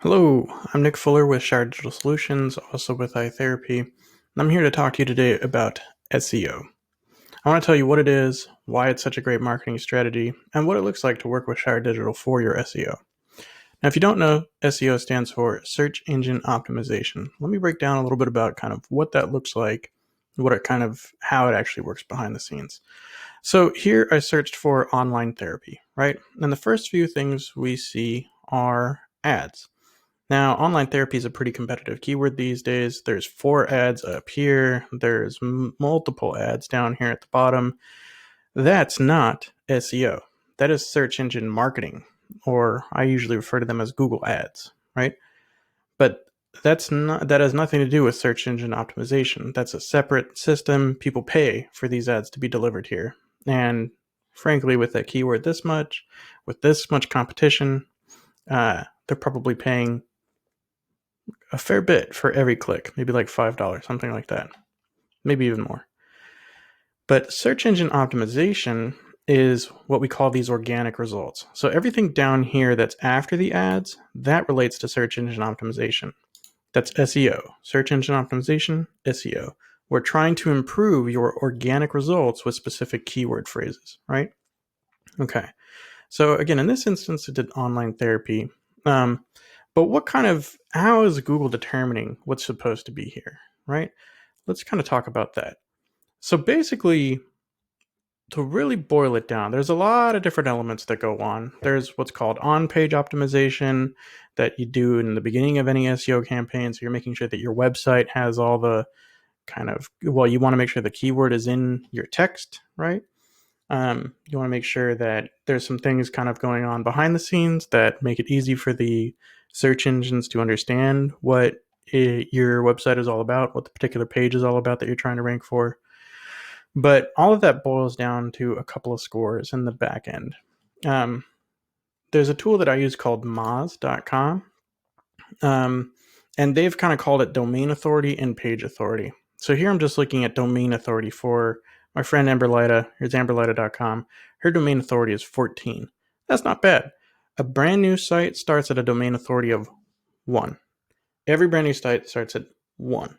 Hello, I'm Nick Fuller with Shire Digital Solutions, also with iTherapy, and I'm here to talk to you today about SEO. I want to tell you what it is, why it's such a great marketing strategy, and what it looks like to work with Shire Digital for your SEO. Now, if you don't know, SEO stands for Search Engine Optimization. Let me break down a little bit about kind of what that looks like, how it actually works behind the scenes. So here I searched for online therapy, right? And the first few things we see are ads. Now, online therapy is a pretty competitive keyword these days. There's 4 ads up here. There's multiple ads down here at the bottom. That's not SEO. That is search engine marketing, or I usually refer to them as Google ads, right? But that has nothing to do with search engine optimization. That's a separate system. People pay for these ads to be delivered here. And frankly, with that keyword with this much competition, they're probably paying a fair bit for every click, maybe like $5, something like that, maybe even more. But search engine optimization is what we call these organic results. So everything down here that's after the ads, that relates to search engine optimization. That's SEO, search engine optimization, SEO. We're trying to improve your organic results with specific keyword phrases, right? Okay. So again, in this instance, it did online therapy. But how is Google determining what's supposed to be here, right? Let's kind of talk about that. So basically, to really boil it down, there's a lot of different elements that go on. There's what's called on-page optimization that you do in the beginning of any SEO campaign. So you're making sure that your website has all the you want to make sure the keyword is in your text, right? You want to make sure that there's some things kind of going on behind the scenes that make it easy for the search engines to understand your website is all about, what the particular page is all about that you're trying to rank for. But all of that boils down to a couple of scores in the back end. There's a tool that I use called Moz.com, and they've kind of called it domain authority and page authority. So here I'm just looking at domain authority for my friend Amberlita. Here's amberlita.com. Her domain authority is 14. That's not bad. A brand new site starts at a domain authority of 1. Every brand new site starts at 1.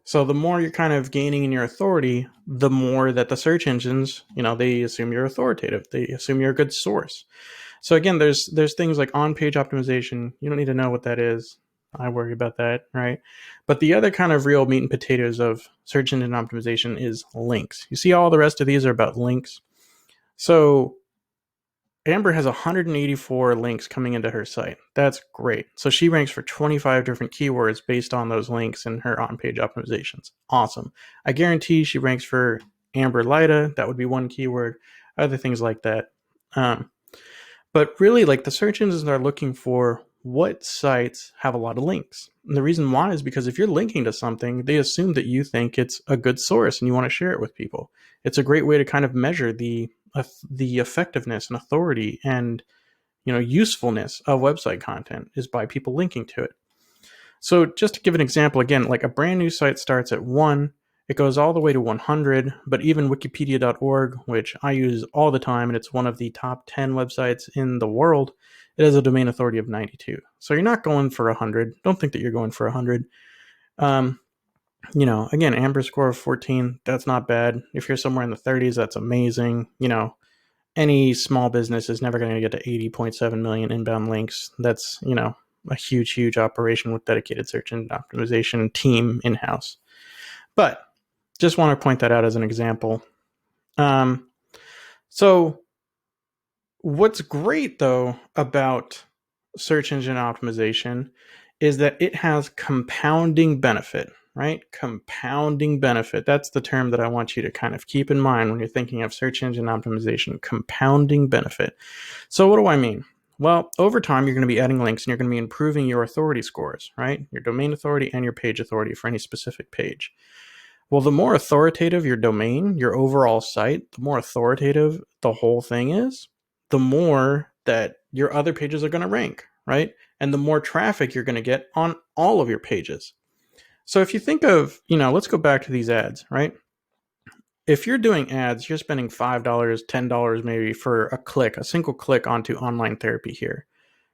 So the more you're kind of gaining in your authority, the more that the search engines, they assume you're authoritative. They assume you're a good source. So again, there's things like on-page optimization. You don't need to know what that is. I worry about that, right? But the other kind of real meat and potatoes of search engine optimization is links. You see all the rest of these are about links. So Amber has 184 links coming into her site. That's great. So she ranks for 25 different keywords based on those links in her on-page optimizations. Awesome. I guarantee she ranks for Amber Lida. That would be one keyword. Other things like that. But really, like, the search engines are looking for what sites have a lot of links. And the reason why is because if you're linking to something, they assume that you think it's a good source and you want to share it with people. It's a great way to kind of measure the effectiveness and authority and usefulness of website content is by people linking to it. So just to give an example, again, like a brand new site starts at 1, it goes all the way to 100, but even wikipedia.org, which I use all the time, and it's one of the top 10 websites in the world, it has a domain authority of 92. So you're not going for 100. Don't think that you're going for 100. Again, Amber score of 14, that's not bad. If you're somewhere in the 30s, that's amazing. Any small business is never going to get to 80.7 million inbound links. That's, a huge, huge operation with dedicated search engine optimization team in-house. But just want to point that out as an example. So what's great, though, about search engine optimization is that it has compounding benefit, right? Compounding benefit. That's the term that I want you to kind of keep in mind when you're thinking of search engine optimization. Compounding benefit. So what do I mean? Well, over time, you're going to be adding links and you're going to be improving your authority scores, right? Your domain authority and your page authority for any specific page. Well, the more authoritative your domain, your overall site, the more authoritative the whole thing is, the more that your other pages are going to rank, right? And the more traffic you're going to get on all of your pages. So if you think of, let's go back to these ads, right? If you're doing ads, you're spending $5, $10 maybe for a single click onto online therapy here,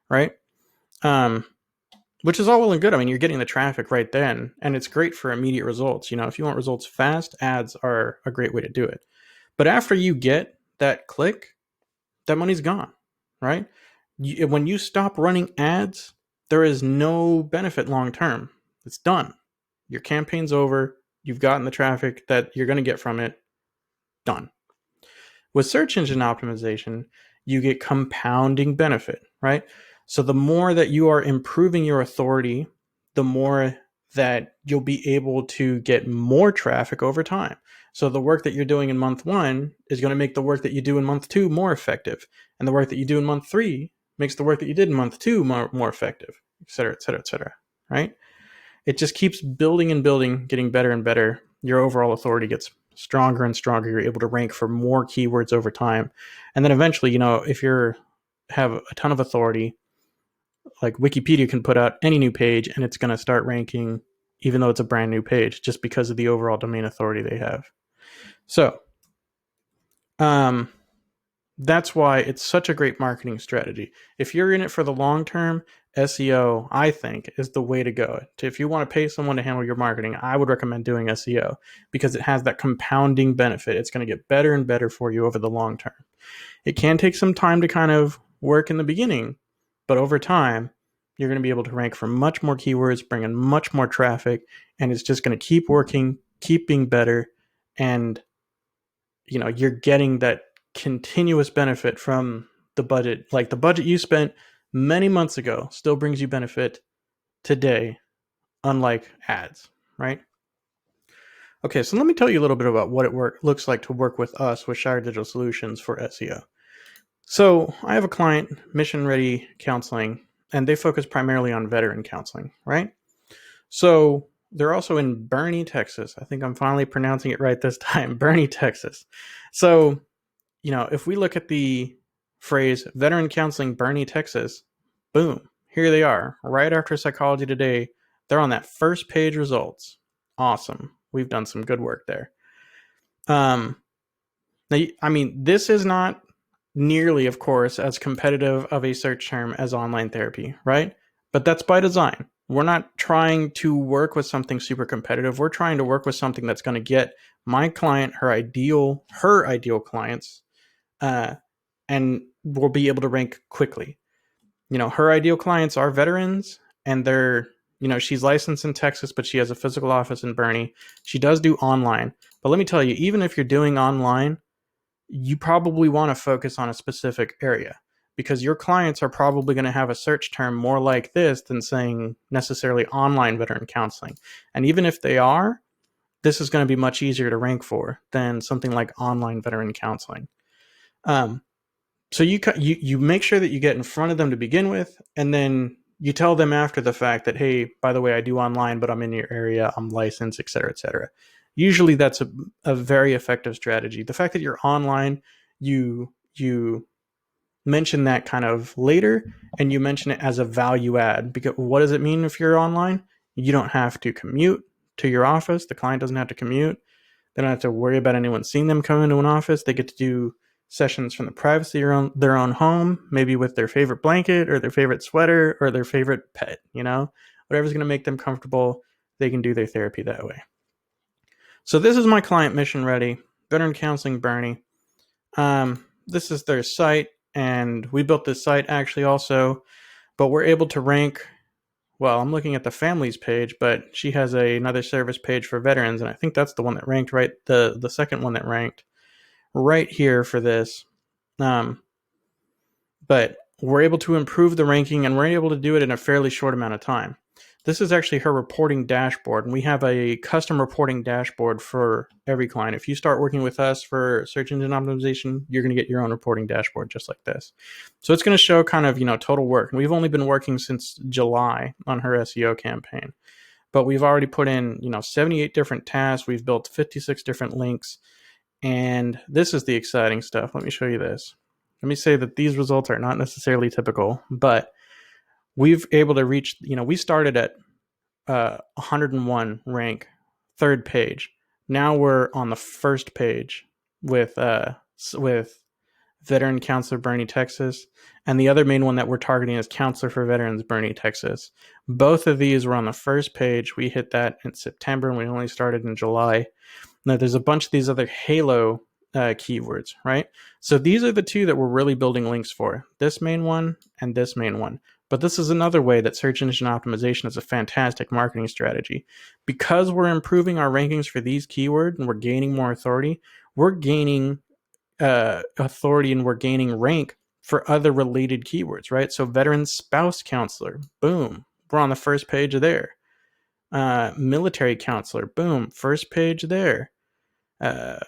right? which is all well and good. I mean, you're getting the traffic right then, and it's great for immediate results. If you want results fast, ads are a great way to do it. But after you get that click, that money's gone, right? When you stop running ads, there is no benefit long term. It's done. Your campaign's over. You've gotten the traffic that you're going to get from it. Done. With search engine optimization, you get compounding benefit, right? So the more that you are improving your authority, the more that you'll be able to get more traffic over time. So the work that you're doing in month 1 is going to make the work that you do in month 2 more effective. And the work that you do in month 3 makes the work that you did in month 2 more effective, et cetera, et cetera, et cetera, right? It just keeps building and building, getting better and better. Your overall authority gets stronger and stronger. You're able to rank for more keywords over time. And then eventually, if you have a ton of authority, like Wikipedia can put out any new page and it's going to start ranking, even though it's a brand new page, just because of the overall domain authority they have. So, that's why it's such a great marketing strategy. If you're in it for the long term, SEO, I think, is the way to go. If you want to pay someone to handle your marketing, I would recommend doing SEO because it has that compounding benefit. It's going to get better and better for you over the long term. It can take some time to kind of work in the beginning, but over time, you're going to be able to rank for much more keywords, bring in much more traffic, and it's just going to keep working, keep being better, and you're getting that continuous benefit from the budget. Like the budget you spent many months ago still brings you benefit today, unlike ads, right? Okay, so let me tell you a little bit about what it looks like to work with us with Shire Digital Solutions for SEO. So I have a client, Mission Ready Counseling, and they focus primarily on veteran counseling, right? So they're also in Boerne, Texas. I think I'm finally pronouncing it right this time, Boerne, Texas. So if we look at the phrase veteran counseling Boerne, Texas, boom, here they are. Right after Psychology Today, they're on that first page results. Awesome. We've done some good work there. Now, this is not nearly, of course, as competitive of a search term as online therapy, right? But that's by design. We're not trying to work with something super competitive. We're trying to work with something that's going to get my client her ideal clients, and we'll be able to rank quickly. Her ideal clients are veterans, and they're, she's licensed in Texas, but she has a physical office in Boerne. She does do online. But let me tell you, even if you're doing online, you probably want to focus on a specific area because your clients are probably going to have a search term more like this than saying necessarily online veteran counseling. And even if they are, this is going to be much easier to rank for than something like online veteran counseling. So you make sure that you get in front of them to begin with, and then you tell them after the fact that, hey, by the way, I do online, but I'm in your area, I'm licensed, et cetera, et cetera. Usually that's a very effective strategy. The fact that you're online, you mention that kind of later, and you mention it as a value add. Because what does it mean if you're online? You don't have to commute to your office. The client doesn't have to commute. They don't have to worry about anyone seeing them come into an office. They get to do sessions from the privacy of their own home, maybe with their favorite blanket or their favorite sweater or their favorite pet, whatever's going to make them comfortable, they can do their therapy that way. So this is my client, Mission Ready, Veteran Counseling Boerne. This is their site, and we built this site actually also, but we're able to rank. Well, I'm looking at the families page, but she has another service page for veterans, and I think that's the one that ranked, right? The second one that ranked right here for this. But we're able to improve the ranking, and we're able to do it in a fairly short amount of time. This is actually her reporting dashboard, and we have a custom reporting dashboard for every client. If you start working with us for search engine optimization, you're going to get your own reporting dashboard just like this. So it's going to show kind of, total work. And we've only been working since July on her SEO campaign, but we've already put in, 78 different tasks. We've built 56 different links, and this is the exciting stuff. Let me show you this. Let me say that these results are not necessarily typical, but we've able to reach, we started at 101 rank, third page. Now we're on the first page with Veteran Counselor Bernie, Texas. And the other main one that we're targeting is Counselor for Veterans Bernie, Texas. Both of these were on the first page. We hit that in September and we only started in July. Now, there's a bunch of these other Halo keywords, right? So these are the two that we're really building links for, this main one and this main one. But this is another way that search engine optimization is a fantastic marketing strategy. Because we're improving our rankings for these keywords and we're gaining more authority, we're gaining authority and we're gaining rank for other related keywords, right? So veteran spouse counselor, boom, we're on the first page there. Military counselor, boom, first page there.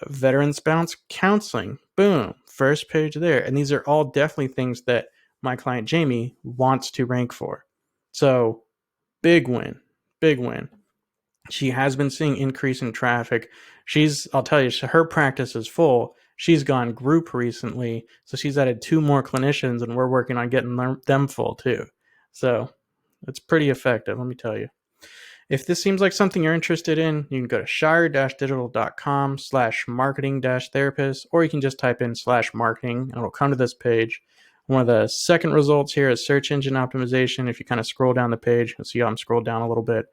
Veteran spouse counseling, boom, first page there. And these are all definitely things that my client Jamie wants to rank for. So big win, big win. She has been seeing increase in traffic. I'll tell you, her practice is full. She's gone group recently, so she's added 2 more clinicians, and we're working on getting them full too. So it's pretty effective, let me tell you. If this seems like something you're interested in, you can go to shire-digital.com/marketing-therapist, or you can just type in /marketing and it'll come to this page. One of the second results here is search engine optimization. If you kind of scroll down the page, you'll see I'm scrolled down a little bit.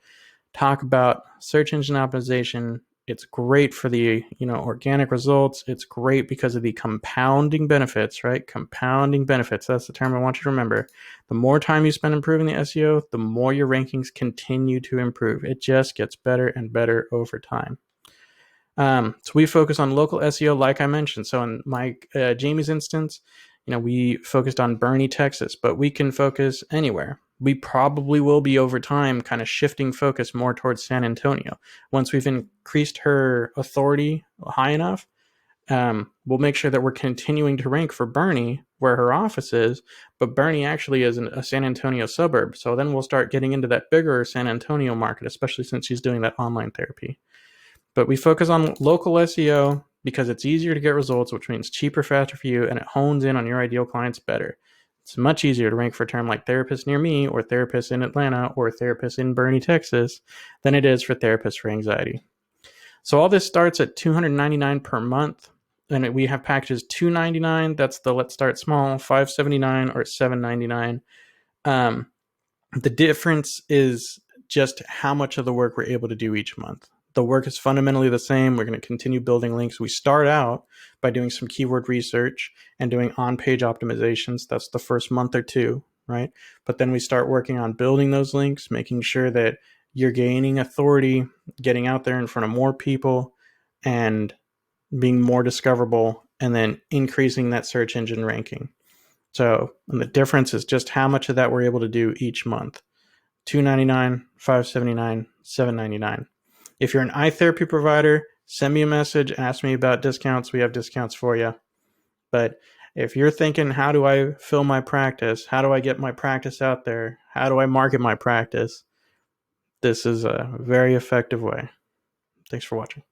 Talk about search engine optimization. It's great for the organic results. It's great because of the compounding benefits, right? Compounding benefits. That's the term I want you to remember. The more time you spend improving the SEO, the more your rankings continue to improve. It just gets better and better over time. So we focus on local SEO, like I mentioned. So in my Jamie's instance, we focused on Bernie, Texas, but we can focus anywhere. We probably will be over time kind of shifting focus more towards San Antonio. Once we've increased her authority high enough, we'll make sure that we're continuing to rank for Bernie where her office is, but Bernie actually is a San Antonio suburb. So then we'll start getting into that bigger San Antonio market, especially since she's doing that online therapy. But we focus on local SEO because it's easier to get results, which means cheaper, faster for you, and it hones in on your ideal clients better. It's much easier to rank for a term like therapist near me or therapist in Atlanta or therapist in Bernie, Texas than it is for therapist for anxiety. So all this starts at $299 per month. And we have packages $299. That's the Let's Start Small, $579 or $799. The difference is just how much of the work we're able to do each month. The work is fundamentally the same. We're going to continue building links. We start out by doing some keyword research and doing on-page optimizations. That's the first month or two, right? But then we start working on building those links, making sure that you're gaining authority, getting out there in front of more people, and being more discoverable, and then increasing that search engine ranking. So, and the difference is just how much of that we're able to do each month. $299, $579, $799. If you're an eye therapy provider, send me a message, ask me about discounts. We have discounts for you. But if you're thinking, how do I fill my practice? How do I get my practice out there? How do I market my practice? This is a very effective way. Thanks for watching.